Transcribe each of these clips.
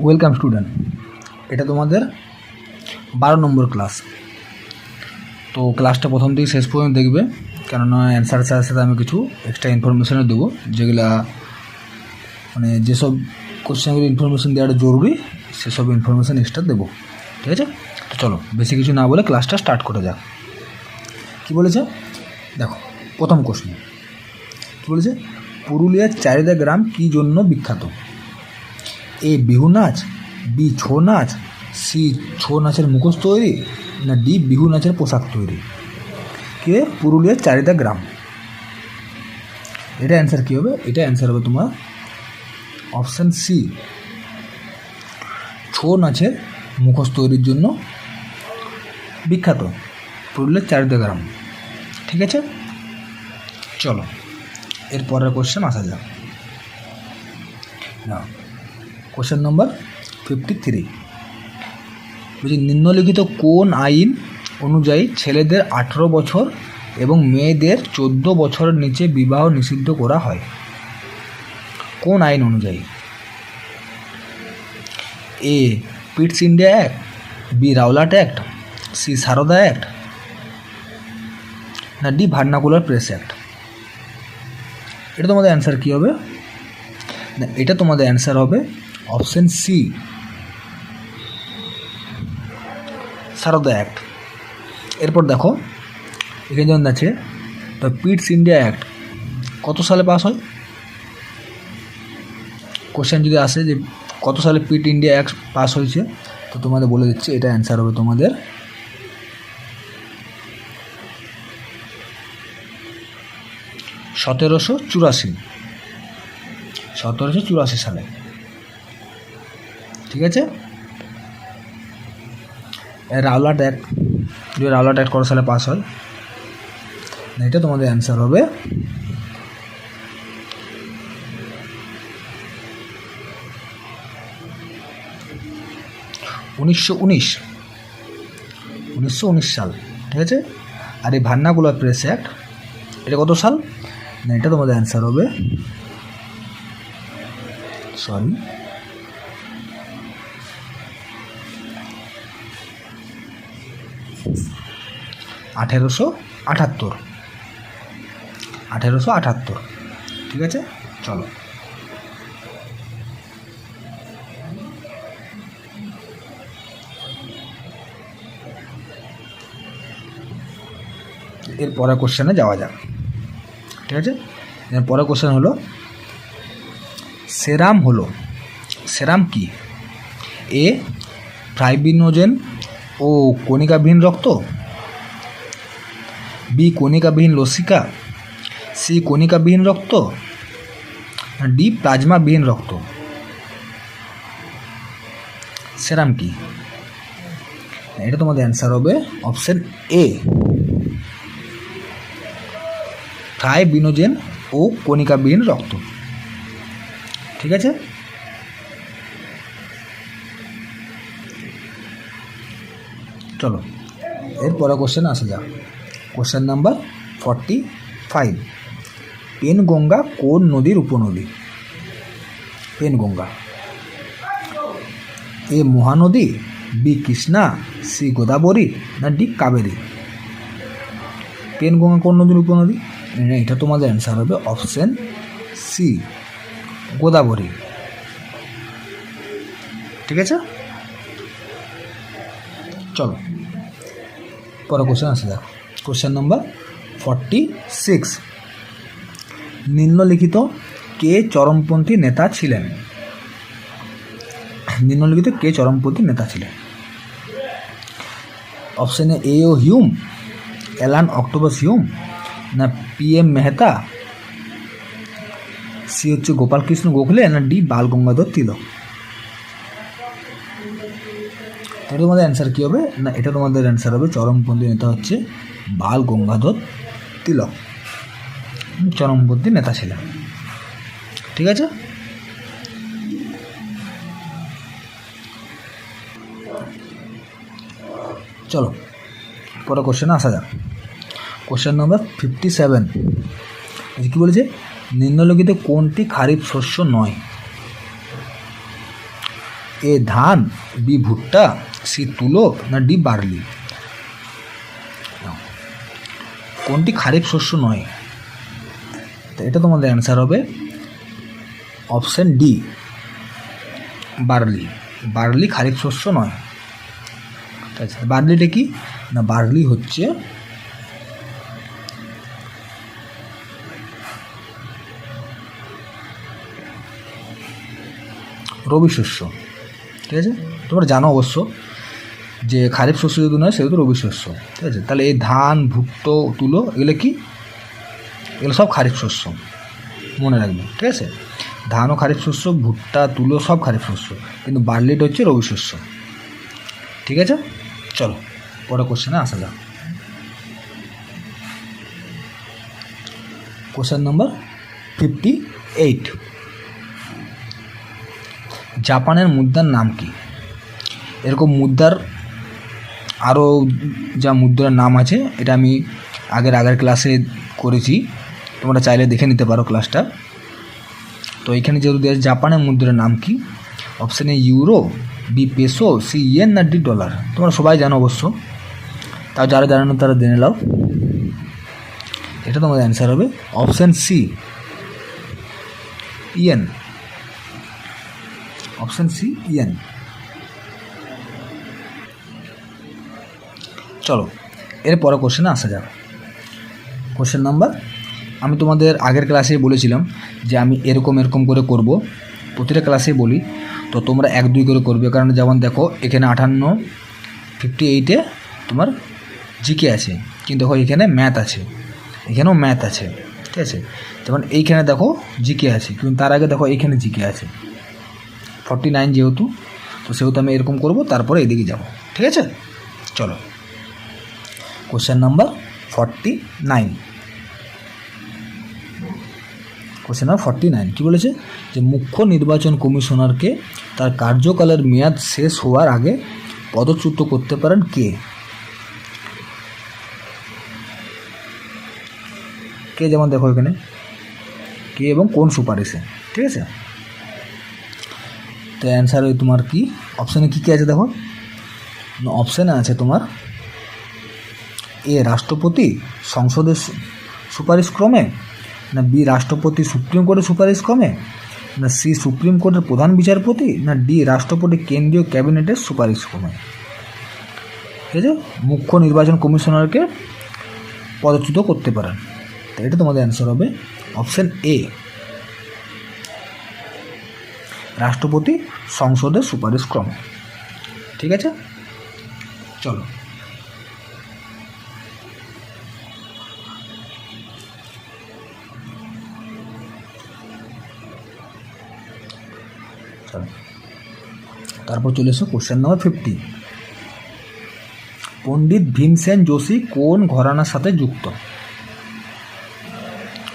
Welcome student, এটা তোমাদের 12 নম্বর class. তো ক্লাসটা প্রথম থেকে শেষ পর্যন্ত দেখবে, কেননা অ্যান্সার সাথে সাথে আমি কিছু এক্সট্রা ইনফরমেশনও দেবো, যেগুলা মানে যেসব কোশ্চেনগুলো ইনফরমেশন দেওয়াটা জরুরি সেসব ইনফরমেশান এক্সট্রা দেবো। ঠিক আছে, তো চলো বেশি কিছু না বলে ক্লাসটা স্টার্ট করে যাক। কী বলেছে দেখো, প্রথম কোশ্চেন কী বলেছে, পুরুলিয়ার চারিদা গ্রাম কী জন্য বিখ্যাত? এ বিহু নাচ, বি ছৌ নাচ, সি ছৌ নাচের মুখোশ তৈরি, না ডি বিহু নাচের পোশাক তৈরি? কে পুরুলিয়ার চারিদা গ্রাম? এটা অ্যান্সার কী হবে? এটা অ্যান্সার হবে তোমার অপশান সি, ছৌ নাচের মুখোশ তৈরির জন্য বিখ্যাত পুরুলিয়ার চারিদা গ্রাম। ঠিক আছে, চলো এর পরের কোশ্চেন আসা যাক। না, কোশ্চেন নম্বর 53 বলছি, নিম্নলিখিত কোন আইন অনুযায়ী ছেলেদের 18 বছর এবং মেয়েদের 14 বছরের নিচে বিবাহ নিষিদ্ধ করা হয়? কোন আইন অনুযায়ী? A Pitt's India act, B Rowlatt act, C Sarda act, না ডি ভার্নাকুলার প্রেস অ্যাক্ট? এটা তোমাদের অ্যান্সার কী হবে? না, এটা তোমাদের অ্যান্সার হবে অপশান সি, সারদা অ্যাক্ট। এরপর দেখো এখানে যেমন আছে, দ্য পিটস ইন্ডিয়া অ্যাক্ট কত সালে পাস হয়? কোশ্চেন যদি আসে যে কত সালে পিট ইন্ডিয়া অ্যাক্ট পাস হয়েছে, তো তোমাদের বলে দিচ্ছি, এটা অ্যান্সার হবে তোমাদের 1784 সালে। ঠিক আছে, রাওলাট অ্যাক্ট, যদি রাওলাট অ্যাক্ট কত সালে পাস হয়? এটা তোমাদের অ্যান্সার হবে 1919 সাল। ঠিক আছে, আর এই ভার্নাকুলার প্রেস অ্যাক্ট এটা কত সাল? না, এটা তোমাদের অ্যান্সার হবে 1878। ঠিক আছে, চলো এর পরের কোশ্চেনে যাওয়া যাক। ঠিক আছে, এর পরের কোশ্চেন হলো, সেরাম কি? এ ফাইব্রিনোজেন ও কণিকাবিহীন রক্ত, বি কণিকাবিহীন লসিকা, সি কণিকাবিহীন রক্ত, ডি প্লাজমাবিহীন রক্ত? সেরাম কি? এটা তোমাদের অ্যান্সার হবে অপশান এ, ফাইব্রিনোজেন ও কণিকাবিহীন রক্ত। ঠিক আছে, চলো এর পরের কোশ্চেন আসা যাক। কোশ্চেন নাম্বার 45, পেনগঙ্গা কোন নদীর উপনদী? পেনগঙ্গা, এ মহানদী, বি কৃষ্ণা, সি গোদাবরী, না ডি কাবেরী? পেনগঙ্গা কোন নদীর উপনদী? এটা তোমাদের অ্যান্সার হবে অপশান সি, গোদাবরী। ঠিক আছে, চলো পরের কোশ্চেন আসা যাক। কোশ্চেন নম্বর 46, নিম্নলিখিত কে চরমপন্থী নেতা ছিলেন? নিম্নলিখিত কে চরমপন্থী নেতা ছিলেন? অপশানে A O Hume, Allan octopus Hume, না PM মেহতা, সি হচ্ছে গোপালকৃষ্ণ গোখলে, না ডি বাল গঙ্গাধর তিলক? এটা তোমাদের অ্যান্সার কী হবে? না, এটা তোমাদের অ্যান্সার হবে চরমপন্থী নেতা হচ্ছে বাল গঙ্গাধর তিলক, চরমপন্থী নেতা ছিলেন। ঠিক আছে, চলো পরে কোশ্চেনে আসা যাক। কোশ্চেন নম্বর 57, কী বলেছে, নিম্নলিখিত কোনটি খারিফ শস্য নয়? এ ধান, বি ভুট্টা, সি তুলো, না ডি বার্লি? কোনটি খারিফ শস্য নয়? তো এটা তোমাদের অ্যান্সার হবে option D, barley. Barley kharif শস্য নয়। আচ্ছা, বার্লিটা কি না, বার্লি হচ্ছে রবি শস্য। ঠিক আছে, তোমরা জানো অবশ্য যে খারিফ শস্য যেহেতু নয় সেহেতু রবি শস্য। ঠিক আছে, তাহলে এই ধান, ভুট্টো, তুলো এগুলো কি, এগুলো সব খারিফ শস্য, মনে রাখবে। ঠিক আছে, ধানও খারিফ শস্য, ভুট্টা, তুলো সব খারিফ শস্য, কিন্তু বার্লিটা হচ্ছে রবি শস্য। ঠিক আছে, চলো পরে কোশ্চেনে আসা যাক। কোশ্চেন নম্বর 58, জাপানের মুদ্রার নাম কি? এরকম মুদ্রার আরও যা মুদ্রার নাম আছে এটা আমি আগের ক্লাসে করেছি, তোমরা চাইলে দেখে নিতে পারো ক্লাসটা। তো এখানে যেহেতু দেশ, জাপানের মুদ্রার নাম কি? Option A euro, B peso, C yen, না ডি ডলার? তোমরা সবাই জানো অবশ্য, তাও যারা জানো তারা জেনে নাও। এটা তোমাদের অ্যান্সার হবে option C, yen. Option C, yen. চলো এরপরে কোশ্চেনে আসা যাক। কোশ্চেন নাম্বার, আমি তোমাদের আগের ক্লাসে বলেছিলাম যে আমি এরকম করে করব, প্রতিটা ক্লাসেই বলি। তো তোমরা 1-2 করে করবে, কারণ যেমন দেখো এখানে 58 তোমার জিকে আছে, কিন্তু দেখো এখানে ম্যাথ আছে, এখানেও ম্যাথ আছে। ঠিক আছে, যেমন এইখানে দেখো জিকে আছে, কিন্তু তার আগে দেখো এইখানে জিকে আছে 49 যেহেতু, তো সেহেতু আমি এরকম করব, তারপরে এদিকে যাব। ঠিক আছে, চলো কোশ্চেন নাম্বার 49। কোশ্চেন নাম্বার 49 কী বলেছে? যে মুখ্য নির্বাচন কমিশনারকে তার কার্যকালের মেয়াদ শেষ হওয়ার আগে পদচ্যুত করতে পারেন কে? কে, যেমন দেখো এখানে কে এবং কোন সুপারিশে। ঠিক আছে, তো অ্যান্সার ওই তোমার কি, অপশানে কী কী আছে দেখো। অপশানে আছে তোমার এ রাষ্ট্রপতি সংসদের সুপারিশ ক্রমে, না বি রাষ্ট্রপতি সুপ্রিম কোর্টের সুপারিশ ক্রমে, না সি সুপ্রিম কোর্টের প্রধান বিচারপতি, না ডি রাষ্ট্রপতি কেন্দ্রীয় ক্যাবিনেটের সুপারিশ ক্রমে। ঠিক আছে, মুখ্য নির্বাচন কমিশনারকে পদচ্যুত করতে পারেন। তো এটা তোমাদের অ্যান্সার হবে অপশান এ, রাষ্ট্রপতি সংসদের সুপারিশ ক্রমে। ঠিক আছে, চলো তারপর চলে এসো কোশ্চেন নাম্বার 50। পণ্ডিত ভীমসেন যোশী কোন ঘরানার সাথে যুক্ত?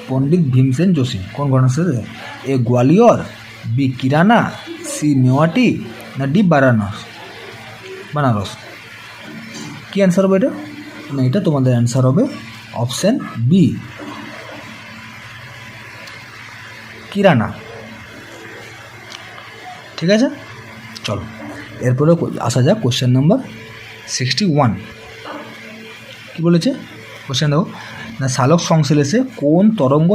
পণ্ডিত ভীমসেন যোশী কোন ঘরানার সাথে? এ গোয়ালিয়র, বি কিরানা, সি মেওয়াটি, না ডি বানারস? কি অ্যান্সার হবে এটা? না, এটা তোমাদের অ্যান্সার হবে অপশান বি, কিরানা। ঠিক আছে, চলো এরপরে আসা যাক কোশ্চেন নাম্বার 61। কী বলেছে কোশ্চেন দেখো, না সালোক সংশ্লেষে কোন তরঙ্গ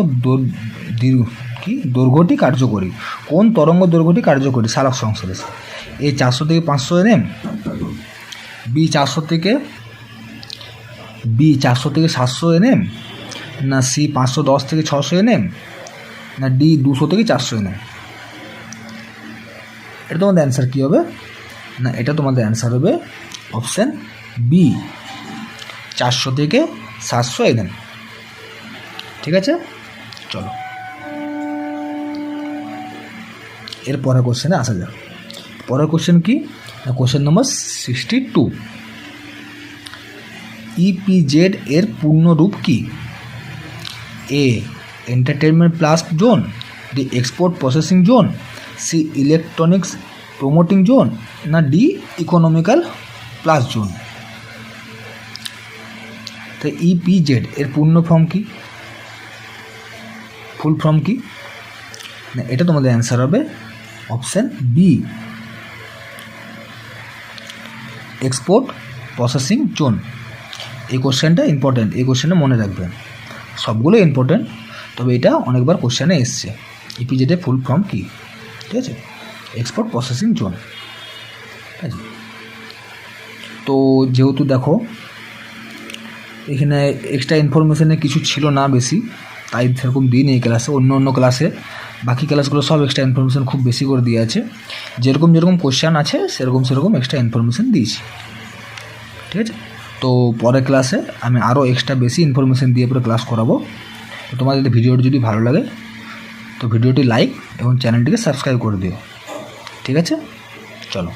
দৈর্ঘ্যটি কার্যকরী? কোন তরঙ্গ দৈর্ঘ্যটি কার্যকরী সালোক সংশ্লেষে? এ 400 থেকে 500 nm, বি 400 থেকে 700 nm, না সি 510 থেকে 600 nm, না ডি 200 থেকে 400 nm? এটা তোমাদের অ্যান্সার কী হবে? না, এটা তোমাদের অ্যান্সার হবে অপশান বি, 400 থেকে 700 nm। ঠিক আছে, চলো এর পরের কোশ্চেনে আসা যাক। পরের কোশ্চেন কি? Question number 62। ইপিজেড এর পূর্ণরূপ কি? A entertainment plus zone, D export processing zone, C electronics promoting zone, না ডি ইকোনমিক্যাল প্লাস জোন? তো ইপিজেড এর পূর্ণ ফর্ম কি, ফুল ফর্ম কি? না, এটা তোমাদের অ্যান্সার হবে option B, export processing zone. এই কোশ্চেনটা ইম্পর্ট্যান্ট, এই কোশ্চেনটা মনে রাখবেন। সবগুলো ইম্পর্ট্যান্ট, তবে এটা অনেকবার কোশ্চেনে এসছে। ইপিজেড এর ফুল ফর্ম কী, ঠিক আছে? এক্সপোর্ট প্রসেসিং জোন, ঠিক আছে? তো যেহেতু দেখো এখানে এক্সট্রা ইনফরমেশানে কিছু ছিল না বেশি, তাই সেরকম দিইনি এই ক্লাসে। অন্য ক্লাসে বাকি ক্লাসগুলো সব এক্সট্রা ইনফরমেশান খুব বেশি করে দিয়ে আছে। যেরকম কোশ্চেন আছে সেরকম এক্সট্রা ইনফরমেশান দিয়েছি, ঠিক আছে? তো পরের ক্লাসে আমি আরও এক্সট্রা বেশি ইনফরমেশান দিয়ে পুরো ক্লাস করাবো। তো তোমাদের ভিডিওটি যদি ভালো লাগে তো ভিডিওটি লাইক এবং চ্যানেলটিকে সাবস্ক্রাইব করে দিও, ঠিক আছে? চলো।